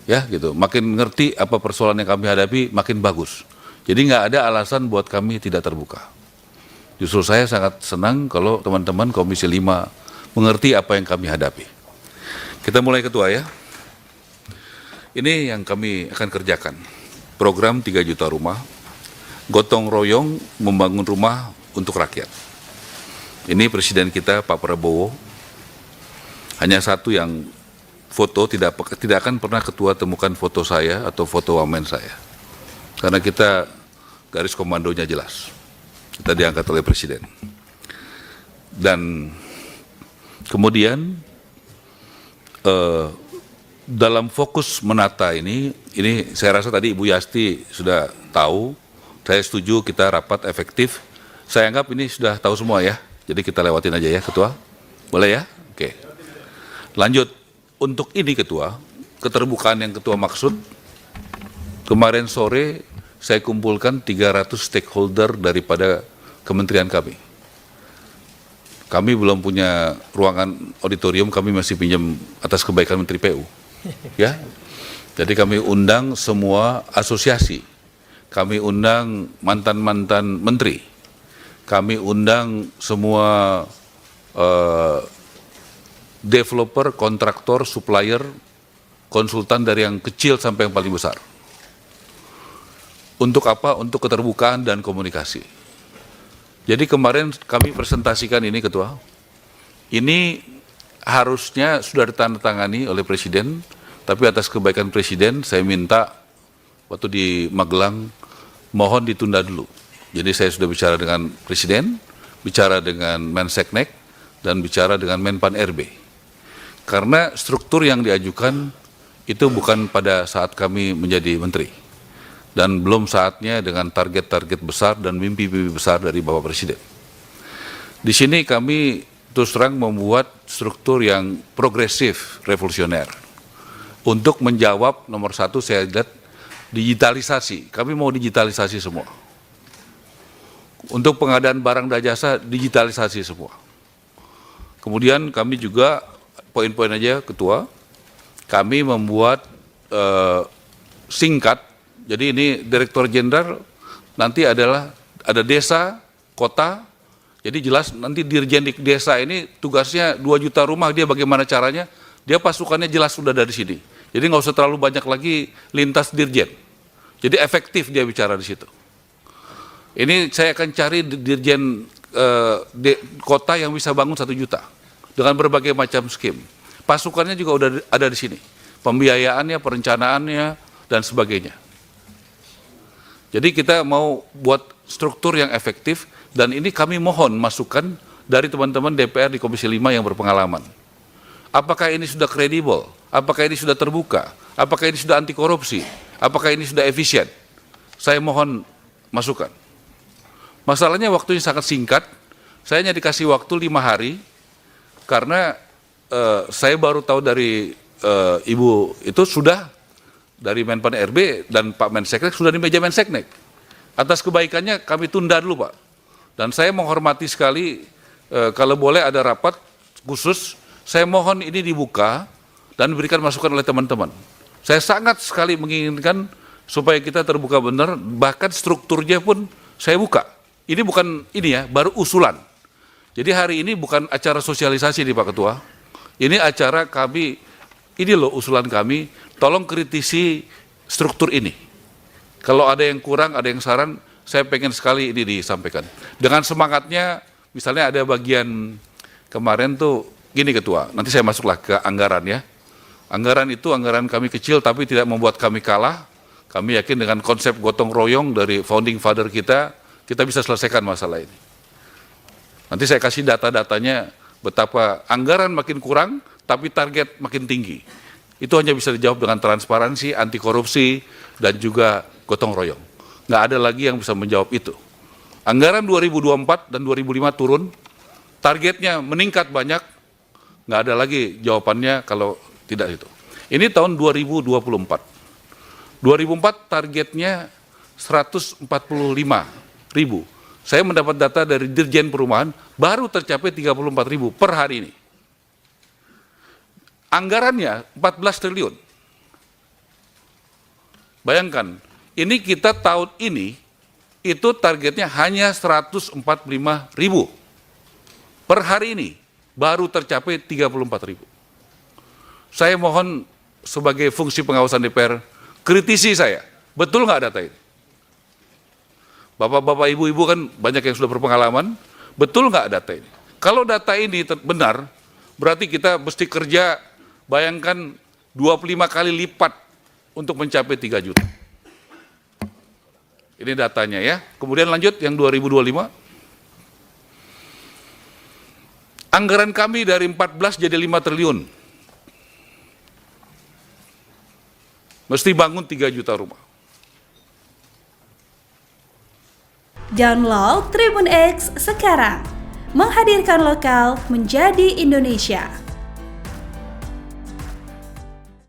ya gitu. Makin ngerti apa persoalan yang kami hadapi, makin bagus. Jadi nggak ada alasan buat kami tidak terbuka. Justru saya sangat senang kalau teman-teman Komisi 5 mengerti apa yang kami hadapi. Kita mulai ketua ya. Ini yang kami akan kerjakan. Program 3 juta rumah, gotong royong membangun rumah untuk rakyat. Ini presiden kita Pak Prabowo, hanya satu yang foto, tidak akan pernah ketua temukan foto saya atau foto wamen saya. Karena kita garis komandonya jelas. Kita diangkat oleh presiden. Dan kemudian dalam fokus menata ini saya rasa tadi Ibu Yasti sudah tahu, saya setuju kita rapat efektif. Saya anggap ini sudah tahu semua ya, jadi kita lewatin aja ya Ketua. Boleh ya? Oke. Lanjut, untuk ini Ketua, keterbukaan yang Ketua maksud, kemarin sore saya kumpulkan 300 stakeholder daripada kementerian kami. Kami belum punya ruangan auditorium, kami masih pinjam atas kebaikan Menteri PU. Ya, jadi kami undang semua asosiasi, kami undang mantan-mantan menteri, kami undang semua developer, kontraktor, supplier, konsultan dari yang kecil sampai yang paling besar. Untuk apa? Untuk keterbukaan dan komunikasi. Jadi kemarin kami presentasikan ini Ketua, ini harusnya sudah ditandatangani oleh Presiden, tapi atas kebaikan Presiden saya minta waktu di Magelang mohon ditunda dulu. Jadi saya sudah bicara dengan Presiden, bicara dengan Menseknek, dan bicara dengan Menpan RB. Karena struktur yang diajukan itu bukan pada saat kami menjadi menteri. Dan belum saatnya dengan target-target besar dan mimpi-mimpi besar dari Bapak Presiden. Di sini kami terus terang membuat struktur yang progresif, revolusioner. Untuk menjawab nomor satu saya lihat digitalisasi, kami mau digitalisasi semua. Untuk pengadaan barang dan jasa, digitalisasi semua. Kemudian kami juga, poin-poin aja Ketua, kami membuat singkat. Jadi ini Direktur Jenderal nanti adalah ada desa, kota, jadi jelas nanti Dirjen di desa ini tugasnya 2 juta rumah, dia bagaimana caranya, dia pasukannya jelas sudah dari sini. Jadi nggak usah terlalu banyak lagi lintas Dirjen. Jadi efektif dia bicara di situ. Ini saya akan cari Dirjen kota yang bisa bangun 1 juta dengan berbagai macam skim. Pasukannya juga udah ada di sini, pembiayaannya, perencanaannya, dan sebagainya. Jadi kita mau buat struktur yang efektif, dan ini kami mohon masukan dari teman-teman DPR di Komisi 5 yang berpengalaman. Apakah ini sudah kredibel? Apakah ini sudah terbuka? Apakah ini sudah anti korupsi? Apakah ini sudah efisien? Saya mohon masukan. Masalahnya waktunya sangat singkat, saya hanya dikasih waktu 5 hari, karena saya baru tahu dari Ibu itu sudah dari Menpan RB dan Pak Menseknek sudah di meja Menseknek. Atas kebaikannya kami tunda dulu Pak. Dan saya menghormati sekali kalau boleh ada rapat khusus, saya mohon ini dibuka dan diberikan masukan oleh teman-teman. Saya sangat sekali menginginkan supaya kita terbuka benar, bahkan strukturnya pun saya buka. Ini bukan ini ya, baru usulan. Jadi hari ini bukan acara sosialisasi nih Pak Ketua. Ini acara kami, ini loh usulan kami, tolong kritisi struktur ini. Kalau ada yang kurang, ada yang saran, saya pengen sekali ini disampaikan. Dengan semangatnya, misalnya ada bagian kemarin tuh, gini Ketua, nanti saya masuklah ke anggaran ya. Anggaran itu anggaran kami kecil tapi tidak membuat kami kalah. Kami yakin dengan konsep gotong royong dari founding father kita bisa selesaikan masalah ini. Nanti saya kasih data-datanya betapa anggaran makin kurang tapi target makin tinggi. Itu hanya bisa dijawab dengan transparansi, anti korupsi, dan juga gotong royong. Nggak ada lagi yang bisa menjawab itu. Anggaran 2024 dan 2005 turun, targetnya meningkat banyak, nggak ada lagi jawabannya kalau tidak itu. Ini tahun 2024. 2004 targetnya 145.000. Saya mendapat data dari Dirjen Perumahan, baru tercapai 34.000 per hari ini. Anggarannya 14 triliun. Bayangkan, ini kita tahun ini itu targetnya hanya 145.000. Per hari ini baru tercapai 34.000. Saya mohon sebagai fungsi pengawasan DPR, kritisi saya, betul nggak data ini? Bapak-bapak, ibu-ibu kan banyak yang sudah berpengalaman, betul nggak data ini? Kalau data ini benar, berarti kita mesti kerja, bayangkan 25 kali lipat untuk mencapai 3 juta. Ini datanya ya. Kemudian lanjut yang 2025. Anggaran kami dari 14 jadi 5 triliun. Mesti bangun 3 juta rumah. Download Tribun X sekarang. Menghadirkan lokal menjadi Indonesia.